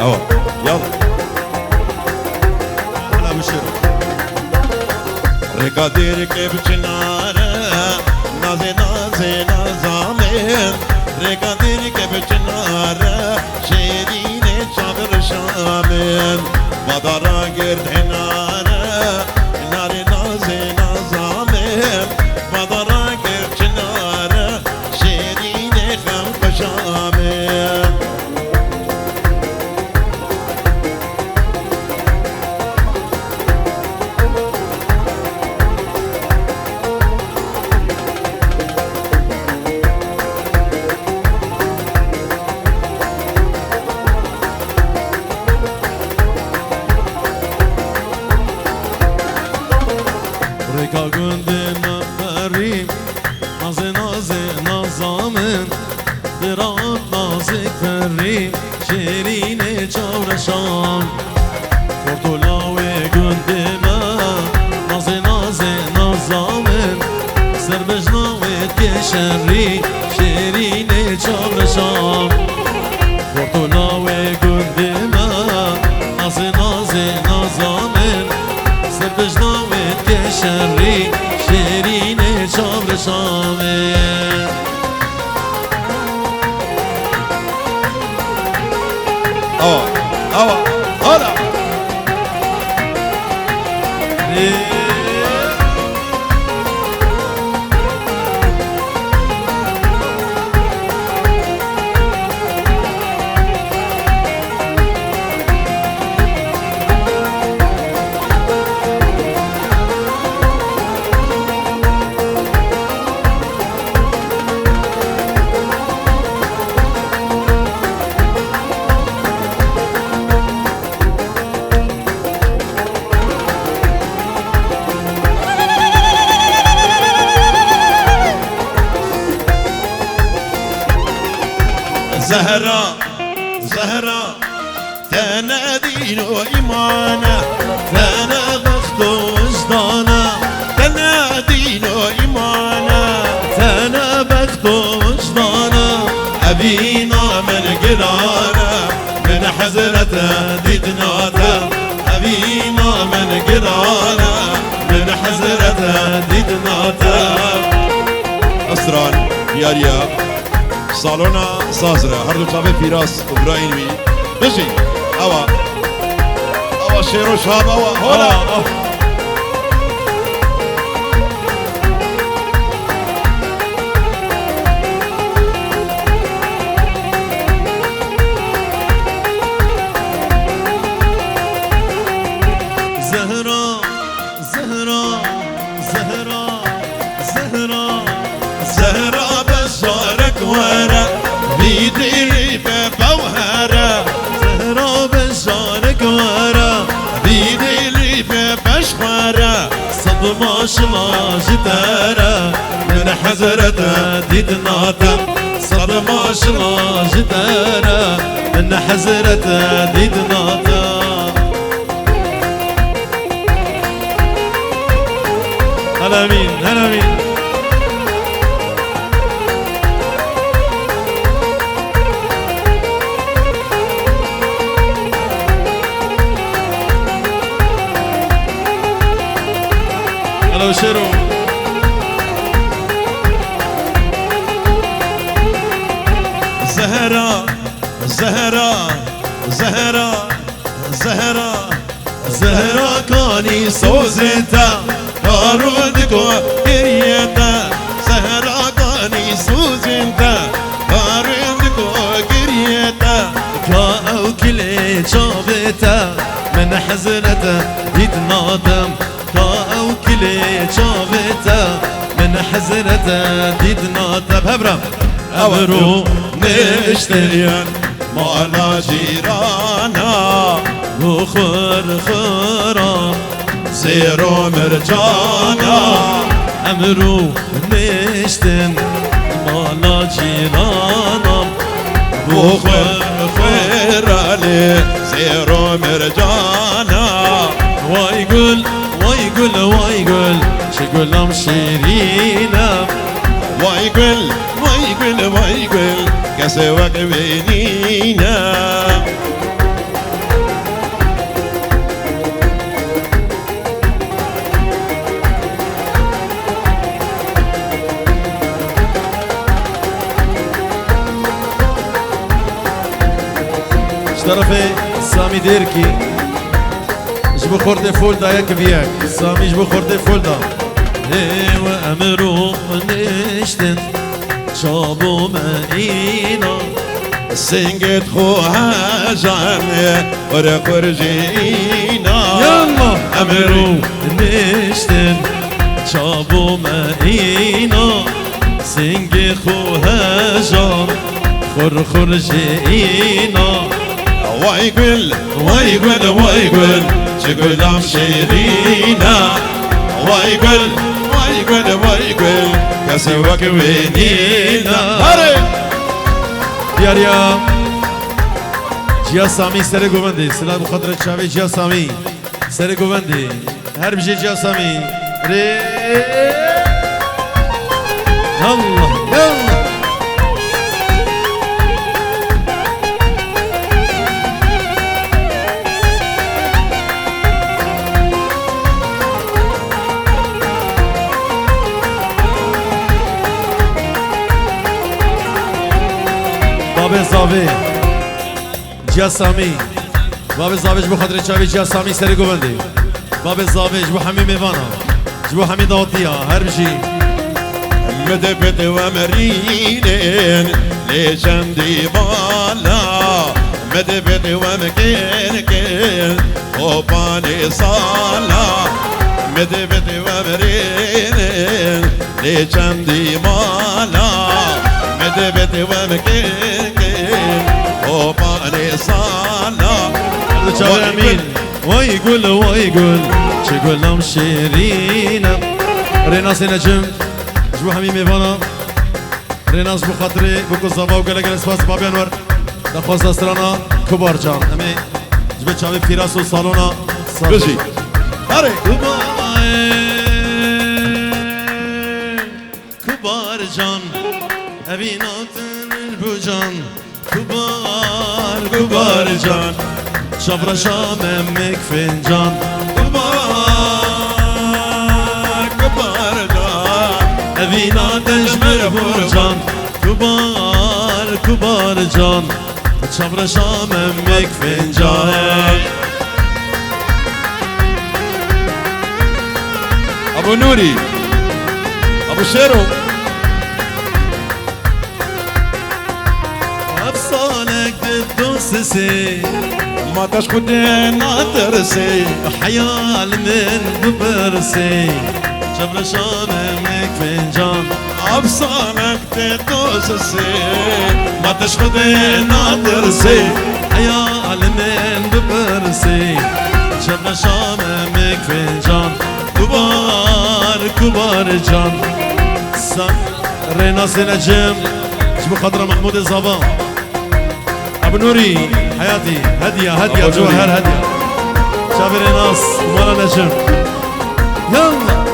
اهو يلا على مشيرو رقادير كيف جناره نازي نازي نظامين رقادير كيف جناره شيرين شابر شامين مدارا قرد هناره ناري نازي نظامين مدارا قرد جناره شيرين خم شامين رکا گنده نفری نازه نازه نظامن درام نازک فری شیرین چارشان فورتولاوی گنده من نازه نازه نظامن سربجناوی کشری شیرین چارشان فورتولاوی گنده من نازه نازه نظامن سربجناوی شری شیرین چابر شامه هلا زهرة زهرة تانا دين وإيمانا تانا بخت وجدانا تانا دين وإيمانا تانا بخت وجدانا أبينا من قرانا من حزرة ديدناتا أبينا من قرانا من حزرة ديدناتا أسران ياريا سالونا سازره هر دو تابه پیراس ابراهیمی بشین اوا شیر و شاب هولا زهرا زهرا زهرا زهرا زهرا بشارك ورا بيدي بوهرة زهرا بشارك ورا بيدي بشخورة صدمة شلاش ترى من حزرة ديدناتا صدمة شلاش ترى من حزرة ديدناتا هلا مين هلا مين هلا وشيرو زهرة زهرة زهرة زهرة زهرة كاني سوزتا كارودكو كريتا زهرة كاني سوزتا كارودكو كريتا كاو كلي شابتا من حزرته يتنادم كاو كلي شابتا من حزرته يتنادم هبرم أبرو نشتريان مالا جيرانا وخر خرا زيرو مرجانا امرو نشتن مالا جيرانا وخر خرالي زيرو مرجانا ويقول ويقول ويقول شقولهم شيرينا ويقول ويقول ويقول كسوك بينينا طرفي سامي ديركي جبو خورد فولدا ياك بياك سامي جبو خورد فولدا ايوا امرو نشتن شابو ماينا سنجد خوها جاني ورق جينا يلا امرو نشتن شابو ماينا سنگ خوها جان خور جينا ويقول ويقول ويقول شقولام شيرينا ويقول ويقول ويقول كسوك وينينا هاري ياريا جيا سامي سر گوندي سلام بخاطر چاوي جيا سامي سر گوندي هر بجي جيا سامي ري يلا يلا بابا زاوي جيا سامي بابا زاوي جبو خاطر چاوي جيا سامي سر گوندي بابا زاوي جبو حمي ميوانا جبو حمي داوتيا هر بجي مدبت ومرينين لجندي بالا مدبت ومكين خوباني صالا مدبت ومرينين لجندي بالا مدبت ومكين خوباني صالا امين ويقول شقول لهم شيرينا ريناس نجم جبو همي ميوانا ريناس بخاطري بكو زبا وقلق الاسفاس بابي انور دخواست استرانا كبار جان امي جبو چاوي فيراس و صالونا بجي هاري كبار جان ابيناتن البوجان كبار جان شبرا شام امك فنجان كبار جان ابينا تجمر برجان كبار جان شبرا شام امك فنجان ابو نوري ابو شيرو افصالك الدوسسي ما تشكدين ترسي حيال من ببرسي شبرا شام امك فنجان افصالك تدوسسي ما تشكدين ترسي حيال من ببرسي شبرا شام امك فنجان كبار جان ريناس نجم جبو خضرة محمود الزبان ابو نوري حياتي هدية جوهر هدية شافي ريناس مالا نجم يلا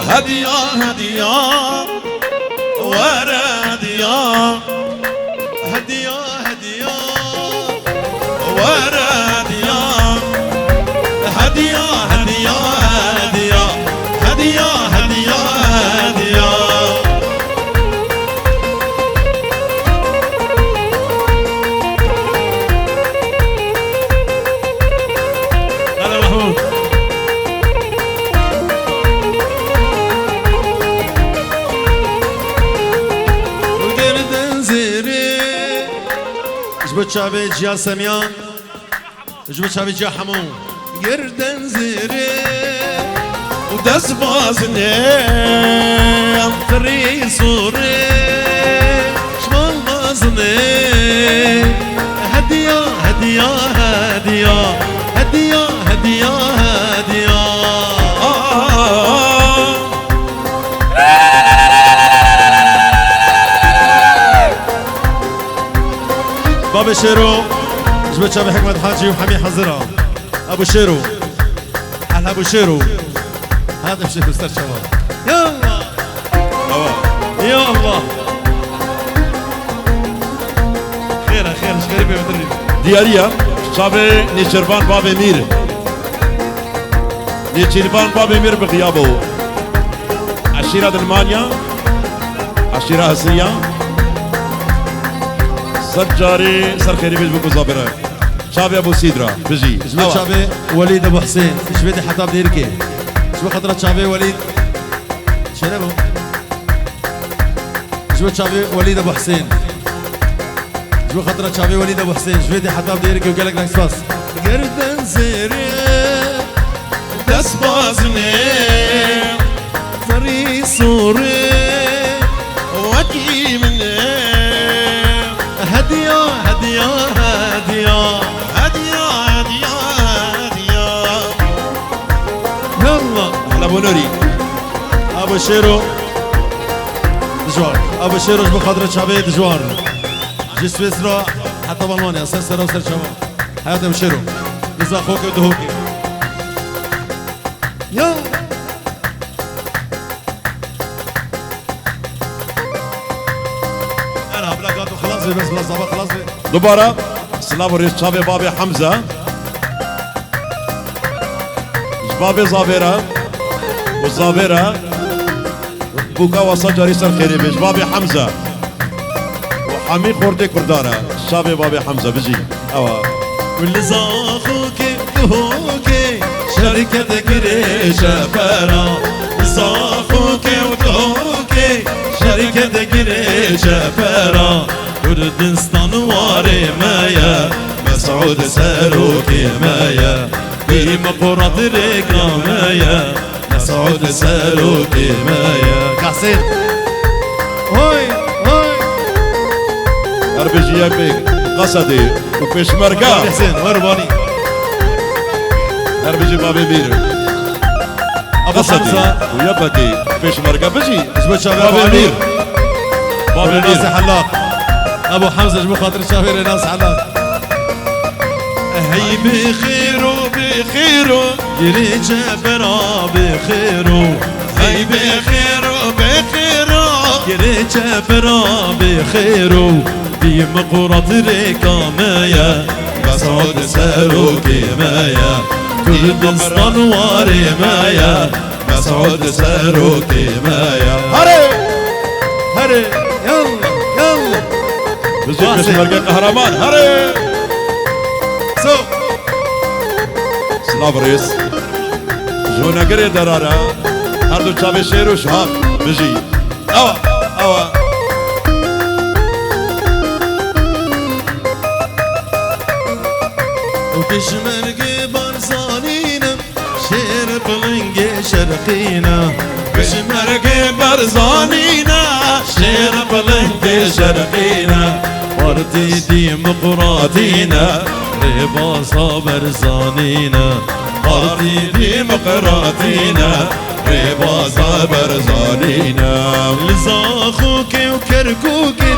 هدية وردية هدية وردية هدية هلا محمود جبو چاوي جيا سميان جبو چاوي جيا حمون گردن زيري ودس بازني تري صوري شمال بازني هدية بابا شيرو جبت شابي حكمة حاجي وحمي حزرة ابو شيرو هلا ابو شيرو هذا بشيرو استر شباب يلا يلا خير ايش غريبة بدري دياريا شابي نيشربان بابي مير نيتشيربان بابي مير بغيابه عشيرة ألمانيا عشيرة آسيا سجاري سرخيري بيج بكو زابرة شابي أبو سيدرا بجي جبت شابي وليد ابو حسين شبيدي حتى بديركي شبه خطرة شابي وليد شنو جبت شابي وليد ابو حسين شبه خطرة شابي وليد ابو حسين شبيدي حتى بديركي وقال لك ناكس باس قردن زيري دسبازني فري صوري وكي مني هدية هدية هدية هدية هدية هدية يلا أهلا أبو نوري ابو شيرو دجوار ابو شيرو جبو خاطر شعبي دجوار جي سويسرا حتى بالمانيا اصلا سر وسر شباب حياة ابو شيرو لزا اخوك ودهوكي يلا انا بلا قاطو خلاص بس بلا زبط خلاص دوباره سلام ريس شابي بابي حمزة جبابي زابيرة والزابيرة بوكا وصجري سرخيري بيج بابي حمزة وحمي خوردي كردارة شابي بابي حمزة بجي أوا واللزا اخوك ودهوكي شركة قريشة فرا لزا اخوك ودهوكي شركة قريشة فرا كردستان واري مايا مسعود ساروكي مايا في مقرة ريكا مايا مسعود ساروكي مايا كاسين هوي هوي أربجي يبيك قصدي وفيش مرقا حسين ورباني أربجي بابي بير ابو قصدي حمزة ويبتي فيش مرقا بجي جبت شباب بابي بابي بير بابي ناس بير حلاق ابو حمزه جبو خاطر شافير ناس حلاق هي بخير بخير يري جبرا بخير هي بخير بخير يري جبرا بخير في مقرة ريكا مايا مسعود ساروكي مايا كردستان واري مايا مسعود ساروكي مايا هري هري يلا يلا بجي فيش مرقا قهرمان هري سو سلام ريس جونا قري درارة هردو شابي شيرو شهاب بجي أوا أوا وكشمرقي برزانينا شير بلنقي شرقينا بشمرقي برزانينا شير بلنقي شرقينا ورتي دي مقراتينا رباصة برزانينا ورتي دي مقراتينا رباصة برزانينا لزاخوكي وكركوكي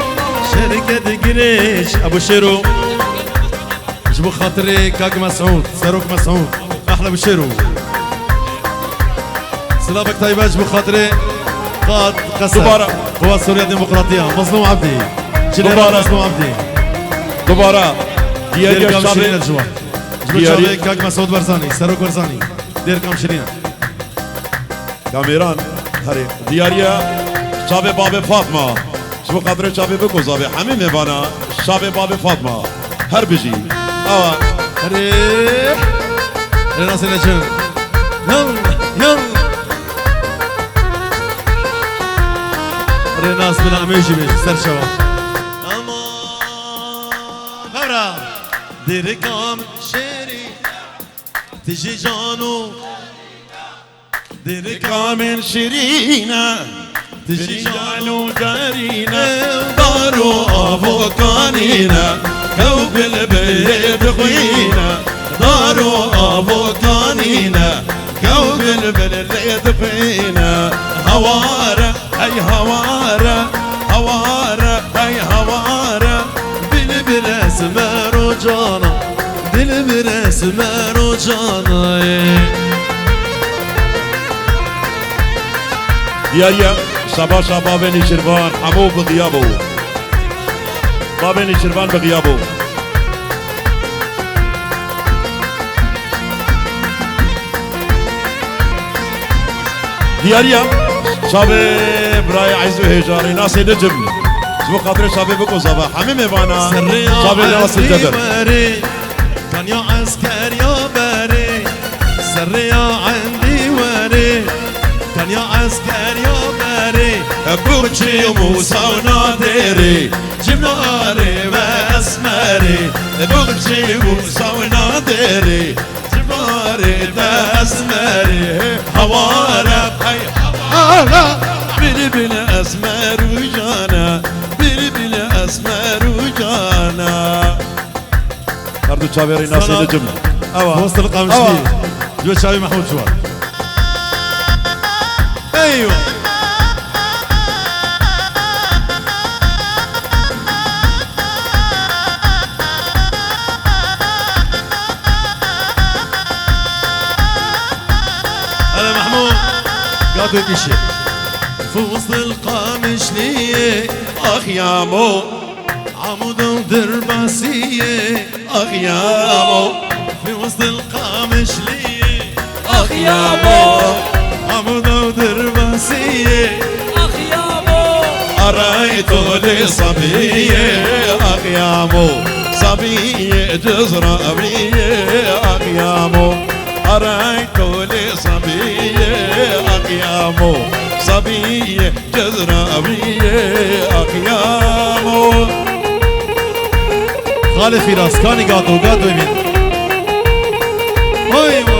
شركة قريش ابو شيرو جبو خاطري كاك مسعود ساروك مسعود احلى بشيرو سلامك طيبة جبو خاطري قاد قسم دوبارة. قوات سوريا الديمقراطية مظلوم عبدي شنو دوبارة. مظلوم عبدي دوباره دير دياريا كام شرينا شابي الجوا جبو دياري. شابي كاك مسعود برزاني ساروك برزاني دير كام شرينا كاميران هري دياريا شابي بابي فاطمة شبو قدر شابي بكو زابي حميم بانا شابي بابي فاطمة هر بجي أوا ريح الناس النجم يلا يلا الناس بلا ميجي بيش سر شباب امان خبرة دير كام شيري تجي جانو دير كام كامل شيرينا تجي جانو دارينا دارو أفوكانينا كوب البيت خوينا دارو أفوكانينا كوب البيت خوينا هوارة أي هوارة هوارة أي هوارة دل براس مارو جانا دل براس مارو جانا دياريا شباب شباب بني شربان حمو بغيابه بابني شربان بغيابه دياريا شابي براي عزو هجاري ناس نجم شو قدر شابي بكو صباح حميم بانا شابي راس الجبل كان يا عسكر يا باري سريا عندي وري كان يا عسكر يا باري بوكشي موسى ونادري جماري واسمري بوكشي موسى ونادري جماري واسمري هوارك هاي هوارك بلي بلي اسمر وجانا بلي بلي اسمر وجانا أرض شابيري ناس نجم وسط القامشلي جو شابي محمود شوار ايوه هلا محمود قاطو كشي في وسط القامشلي اخ يا مو عمود ودرباسية اخ يا مو في وسط القامشلي اخ يا مو عمود ودرباسية اخ يا مو أرأيت لي صبية اخ يا مو صبية جزر أبية اخ يا مو أرأيت لي صبية اخ يا مو صبية جزر أبية اخ يا مو خالد فراس كاني قاطو يمين ايوه